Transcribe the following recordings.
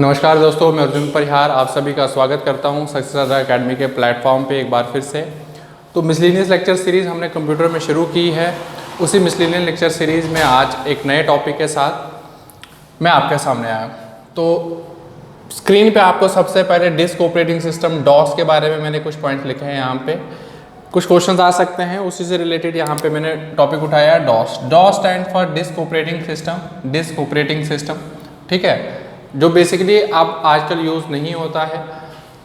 नमस्कार दोस्तों, मैं अर्जुन परिहार आप सभी का स्वागत करता हूं सक्सेस एकेडमी के प्लेटफॉर्म पे एक बार फिर से। तो मिसलेनियस लेक्चर सीरीज़ हमने कंप्यूटर में शुरू की है। उसी मिसलेनियस लेक्चर सीरीज़ में आज एक नए टॉपिक के साथ मैं आपके सामने आया हूँ। तो स्क्रीन पे आपको सबसे पहले डिस्क ऑपरेटिंग सिस्टम डॉस के बारे में मैंने कुछ पॉइंट लिखे हैं। यहाँ पे कुछ क्वेश्चन आ सकते हैं, उसी से रिलेटेड यहाँ पे मैंने टॉपिक उठाया है DOS. DOS stand for disk operating system, disk operating system, ठीक है, जो बेसिकली अब आजकल यूज़ नहीं होता है।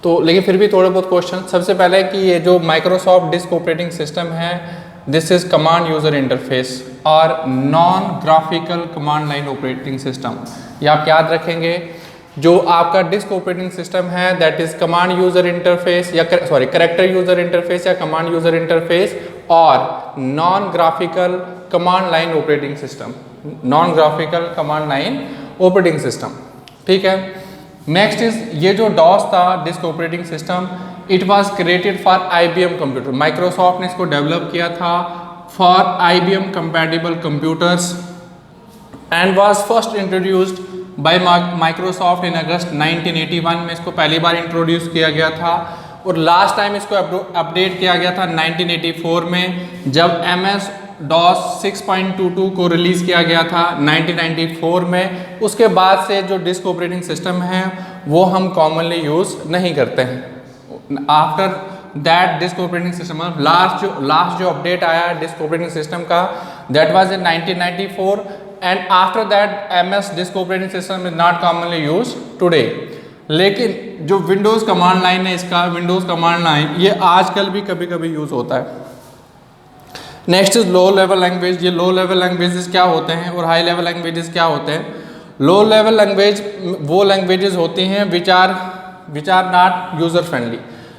तो लेकिन फिर भी थोड़े बहुत क्वेश्चन। सबसे पहले कि ये जो माइक्रोसॉफ्ट डिस्क ऑपरेटिंग सिस्टम है, this is command user interface और non graphical command line operating system. ये आप याद रखेंगे, जो आपका डिस्क ऑपरेटिंग सिस्टम है that is command user interface या कैरेक्टर यूज़र इंटरफेस या कमांड यूज़र इंटरफेस और non graphical command line operating system, non graphical command line operating system, ठीक है। नेक्स्ट इज ये जो डॉस था disk operating system, it was created for IBM computer. Microsoft ने इसको develop किया था for IBM compatible computers and was first introduced by Microsoft in August 1981 में इसको पहली बार इंट्रोड्यूस किया गया था और लास्ट टाइम इसको अपडेट किया गया था 1984 में, जब MS DOS 6.22 को रिलीज़ किया गया था 1994 में। उसके बाद से जो डिस्क ऑपरेटिंग सिस्टम है वो हम कॉमनली यूज़ नहीं करते हैं। After that disc operating system last जो अपडेट आया डिस्क ऑपरेटिंग सिस्टम का, that was in 1994 and after that MS disc operating system is not commonly use today. लेकिन जो विंडोज़ कमांड लाइन है इसका, विंडोज़ कमांड लाइन ये आजकल भी कभी कभी यूज़ होता है। Next is low level language. ये लो लेवल लैंग्वेजेस क्या होते हैं और हाई लेवल लैंग्वेजेस क्या होते हैं? लो लेवल लैंग्वेज वो लैंग्वेजेस होती हैं which are not user friendly.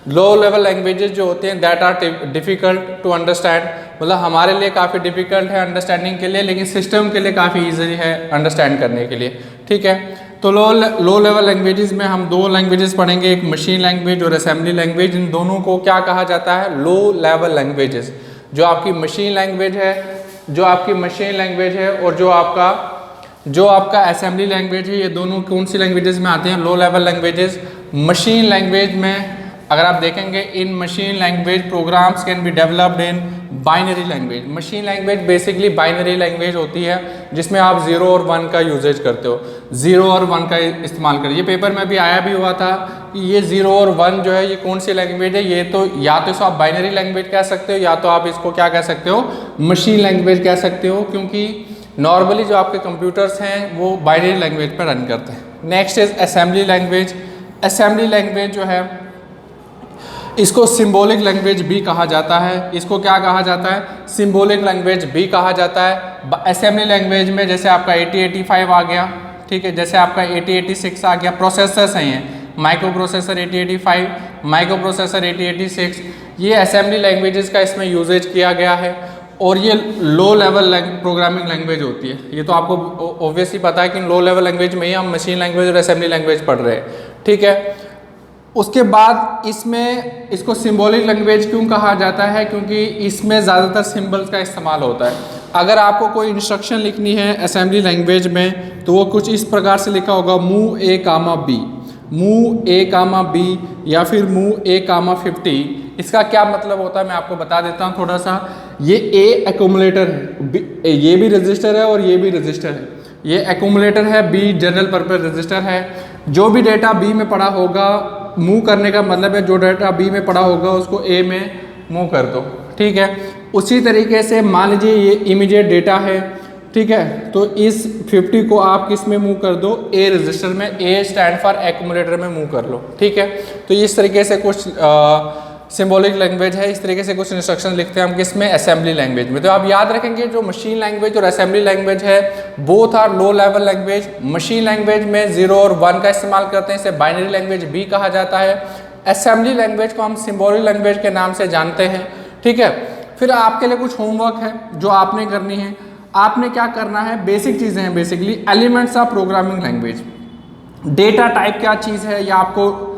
Low level languages जो होते हैं that are difficult to understand, मतलब हमारे लिए काफ़ी डिफ़िकल्ट है अंडरस्टैंडिंग के लिए, लेकिन सिस्टम के लिए काफ़ी ईजी है अंडरस्टैंड करने के लिए, ठीक है। तो लो लेवल लैंग्वेजेस में हम दो लैंग्वेजेस पढ़ेंगे, एक मशीन लैंग्वेज और असेंबली लैंग्वेज। इन दोनों को क्या कहा जाता है? लो लेवल लैंग्वेजेस। जो आपकी मशीन लैंग्वेज है, और जो आपका असेंबली लैंग्वेज है, ये दोनों कौन सी लैंग्वेजेस में आते हैं? Low level languages. Machine language में अगर आप देखेंगे, in machine language programs can be developed in binary language. Machine language basically binary language होती है जिसमें आप 0 और 1 का यूजेज करते हो, 0 और 1 का इस्तेमाल करिए। पेपर में भी आया भी हुआ था कि ये 0 और 1 जो है ये कौन सी लैंग्वेज है? ये तो या तो इसको आप बाइनरी लैंग्वेज कह सकते हो या तो आप इसको क्या कह सकते हो? मशीन लैंग्वेज कह सकते हो, क्योंकि नॉर्मली जो आपके कंप्यूटर्स हैं वो बाइनरी लैंग्वेज पर रन करते हैं। Next is assembly language. Assembly language जो है इसको सिंबॉलिक लैंग्वेज भी कहा जाता है। इसको क्या कहा जाता है? सिंबॉलिक लैंग्वेज भी कहा जाता है। असेंबली लैंग्वेज में जैसे आपका 8085 आ गया, ठीक है, जैसे आपका 8086 आ गया, प्रोसेसर्स हैं ये माइक्रो प्रोसेसर 8085, माइक्रो प्रोसेसर 8086, ये असेंबली लैंग्वेजेस का इसमें यूजेज किया गया है और ये लो लेवल प्रोग्रामिंग लैंग्वेज होती है। ये तो आपको ऑब्वियसली पता है कि लो लेवल लैंग्वेज में ही हम मशीन लैंग्वेज और असेंबली लैंग्वेज पढ़ रहे हैं, ठीक है। उसके बाद इसमें इसको सिंबॉलिक लैंग्वेज क्यों कहा जाता है? क्योंकि इसमें ज़्यादातर सिंबल्स का इस्तेमाल होता है। अगर आपको कोई इंस्ट्रक्शन लिखनी है असेंबली लैंग्वेज में तो वो कुछ इस प्रकार से लिखा होगा, move A, B, move A, B या फिर मूव A, 50। इसका क्या मतलब होता है मैं आपको बता देता हूँ थोड़ा सा। ये A एक्यूमुलेटर है, ये भी रजिस्टर है और ये भी रजिस्टर है। ये एक्यूमुलेटर है, B जनरल पर्पस रजिस्टर है। जो भी डेटा B में पड़ा होगा, मूव करने का मतलब है जो डेटा B में पड़ा होगा उसको A में मूव कर दो, ठीक है। उसी तरीके से मान लीजिए ये इमीडिएट डेटा है, ठीक है, तो इस 50 को आप किस में मूव कर दो? A रजिस्टर में। A स्टैंड फॉर एक्यूमुलेटर में मूव कर लो, ठीक है। तो इस तरीके से कुछ सिंबॉलिक लैंग्वेज है, इस तरीके से कुछ इंस्ट्रक्शन लिखते हैं हम किसमें? असेंबली लैंग्वेज में। तो आप याद रखेंगे जो मशीन लैंग्वेज और असेंबली लैंग्वेज है both are low level language. Machine language में 0 और 1 का इस्तेमाल करते हैं, इसे बाइनरी लैंग्वेज भी कहा जाता है। असेंबली लैंग्वेज को हम सिंबॉलिक लैंग्वेज के नाम से जानते हैं, ठीक है। फिर आपके लिए कुछ होमवर्क है जो आपने करनी है। आपने क्या करना है? बेसिक चीज़ें हैं, basically elements of programming language. Data type क्या चीज़ है या आपको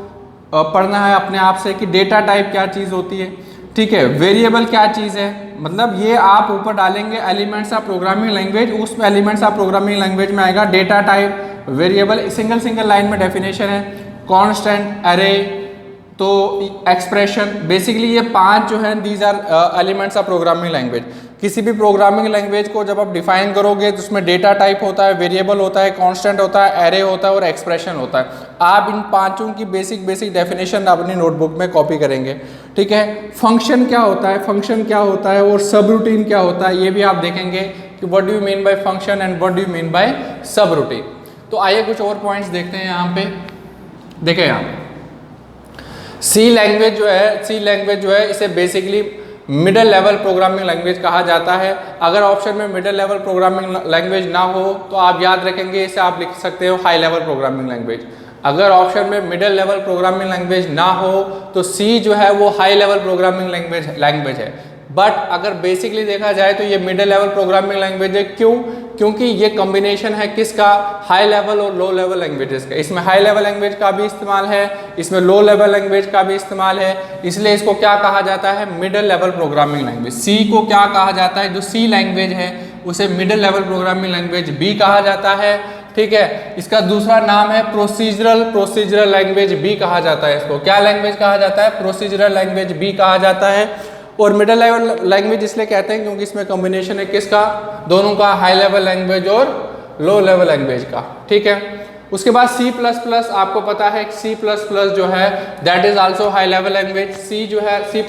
पढ़ना है अपने आप से कि डेटा टाइप क्या चीज़ होती है, ठीक है। वेरिएबल क्या चीज़ है, मतलब ये आप ऊपर डालेंगे एलिमेंट्स ऑफ प्रोग्रामिंग लैंग्वेज, उस एलिमेंट्स ऑफ प्रोग्रामिंग लैंग्वेज में आएगा data type, variable single single line में डेफिनेशन है, कांस्टेंट, अरे, तो एक्सप्रेशन, बेसिकली ये 5 जो है these are elements of programming language. किसी भी प्रोग्रामिंग लैंग्वेज को जब आप डिफाइन करोगे तो उसमें डेटा टाइप होता है, वेरिएबल होता है, कांस्टेंट होता है, एरे होता है और एक्सप्रेशन होता है। आप इन पांचों की बेसिक डेफिनेशन अपनी नोटबुक में कॉपी करेंगे, ठीक है। फंक्शन क्या होता है, फंक्शन क्या होता है और सब रूटीन क्या होता है, ये भी आप देखेंगे कि what do you mean by function and what do you mean by सब रूटीन। तो आइए कुछ और पॉइंट्स देखते हैं यहाँ पे। देखें यहाँ सी लैंग्वेज जो है इसे basically middle level programming language कहा जाता है। अगर ऑप्शन में मिडिल लेवल प्रोग्रामिंग लैंग्वेज ना हो तो आप याद रखेंगे इसे आप लिख सकते हो हाई लेवल प्रोग्रामिंग लैंग्वेज। अगर ऑप्शन में मिडिल लेवल प्रोग्रामिंग लैंग्वेज ना हो तो सी जो है वो हाई लेवल प्रोग्रामिंग लैंग्वेज है। बट अगर बेसिकली देखा जाए तो ये मिडिल लेवल प्रोग्रामिंग लैंग्वेज है। क्यों? क्योंकि ये कॉम्बिनेशन है किसका, हाई लेवल और लो लेवल लैंग्वेजेस का। इसमें हाई लेवल लैंग्वेज का भी इस्तेमाल है, इसमें लो लेवल लैंग्वेज का भी इस्तेमाल है, इसलिए इसको क्या कहा जाता है, मिडिल लेवल प्रोग्रामिंग लैंग्वेज। सी को क्या कहा जाता है, जो सी लैंग्वेज है उसे मिडिल लेवल प्रोग्रामिंग लैंग्वेज भी कहा जाता है, ठीक है। इसका दूसरा नाम है प्रोसीजरल लैंग्वेज भी कहा जाता है। इसको क्या लैंग्वेज कहा जाता है, प्रोसीजरल लैंग्वेज भी कहा जाता है। और मिडिल लेवल लैंग्वेज इसलिए कहते हैं क्योंकि इसमें कॉम्बिनेशन है किसका, दोनों का, हाई लेवल लैंग्वेज और लो लेवल लैंग्वेज का, ठीक है। उसके बाद C++, आपको पता है C++ जो है that is also high level language. C जो है C++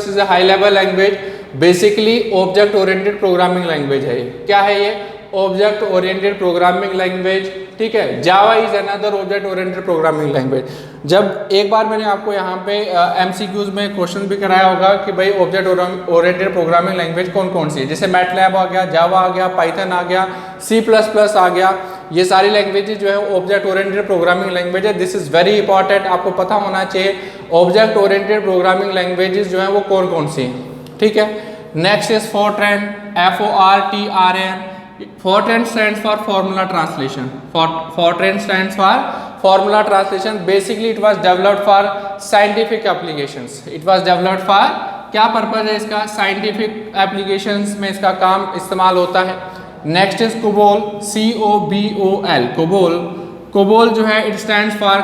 is a high level language, basically object oriented programming language है। क्या है ये, ऑब्जेक्ट ओरिएंटेड प्रोग्रामिंग लैंग्वेज, ठीक है। Java is another object oriented programming language. जब एक बार मैंने आपको यहाँ पे MCQs में क्वेश्चन भी कराया होगा कि भाई ऑब्जेक्ट ओरिएंटेड प्रोग्रामिंग लैंग्वेज कौन कौन सी है, जैसे मैटलैब आ गया, जावा आ गया, पाइथन आ गया, C++ आ गया, ये सारी लैंग्वेजेस जो है ऑब्जेक्ट ओरिएंटेड प्रोग्रामिंग लैंग्वेज है। दिस इज वेरी इंपॉर्टेंट, आपको पता होना चाहिए ऑब्जेक्ट ओरिएंटेड प्रोग्रामिंग लैंग्वेजेस जो है वो कौन कौन सी हैं, ठीक है। Next is Fortran, FORTRAN। Fortran stands for formula translation. Fortran stands for formula translation. Basically, it was developed for scientific applications. It was developed for क्या पर्पज है इसका, साइंटिफिक एप्लीकेशंस में इसका काम इस्तेमाल होता है। Next is COBOL, COBOL। COBOL जो है it stands for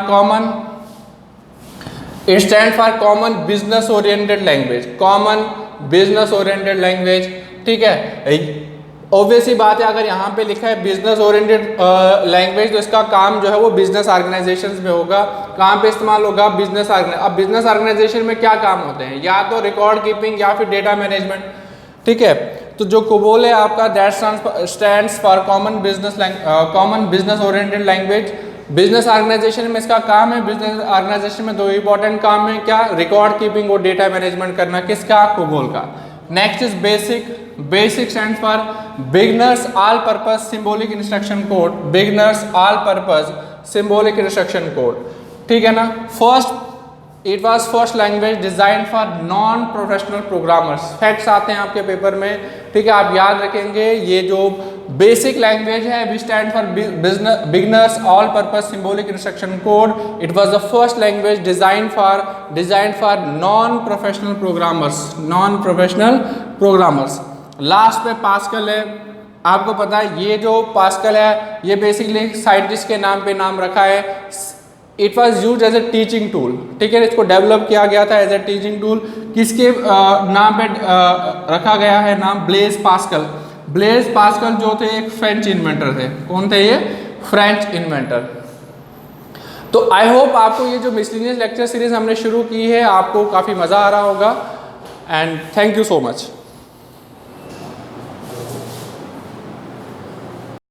common business oriented language, common business oriented language, ठीक है। ऑब्वियसली बात है, अगर यहाँ पे लिखा है बिजनेस ओरिएंटेड लैंग्वेज तो इसका काम जो है वो बिजनेस ऑर्गेनाइजेशंस में होगा। कहाँ पे इस्तेमाल होगा, बिजनेस अब बिजनेस ऑर्गेनाइजेशन में क्या काम होते हैं, या तो रिकॉर्ड कीपिंग या फिर डेटा मैनेजमेंट, ठीक है। तो जो COBOL है आपका that stands for common business oriented language. Business organisation में इसका काम है, बिजनेस ऑर्गेनाइजेशन में 2 इंपॉर्टेंट काम है, क्या, रिकॉर्ड कीपिंग और डेटा मैनेजमेंट करना, किसका, COBOL का। Next is basic stands for beginners all purpose symbolic instruction code, beginners all purpose symbolic instruction code, ठीक है ना। It was first language design for non professional programmers. Facts आते हैं आपके पेपर में, ठीक है, आप याद रखेंगे। ये जो बेसिक लैंग्वेज है विच stand for beginners all purpose symbolic instruction code, it was the first language design for non professional programmers. Last पे पास्कल है, आपको पता है ये जो पास्कल है ये बेसिकली साइंटिस्ट के नाम पे नाम रखा है। It was use as a teaching tool, ठीक है, इसको डेवलप किया गया था एज ए टीचिंग टूल। किसके नाम पे रखा गया है नाम, ब्लेज पास्कल। ब्लेज पास्कल जो थे एक फ्रेंच इन्वेंटर थे। कौन थे ये, फ्रेंच इन्वेंटर। तो आई होप आपको ये जो मिसलेनियस लेक्चर सीरीज हमने शुरू की है आपको काफ़ी मज़ा आ रहा होगा, and thank you so much.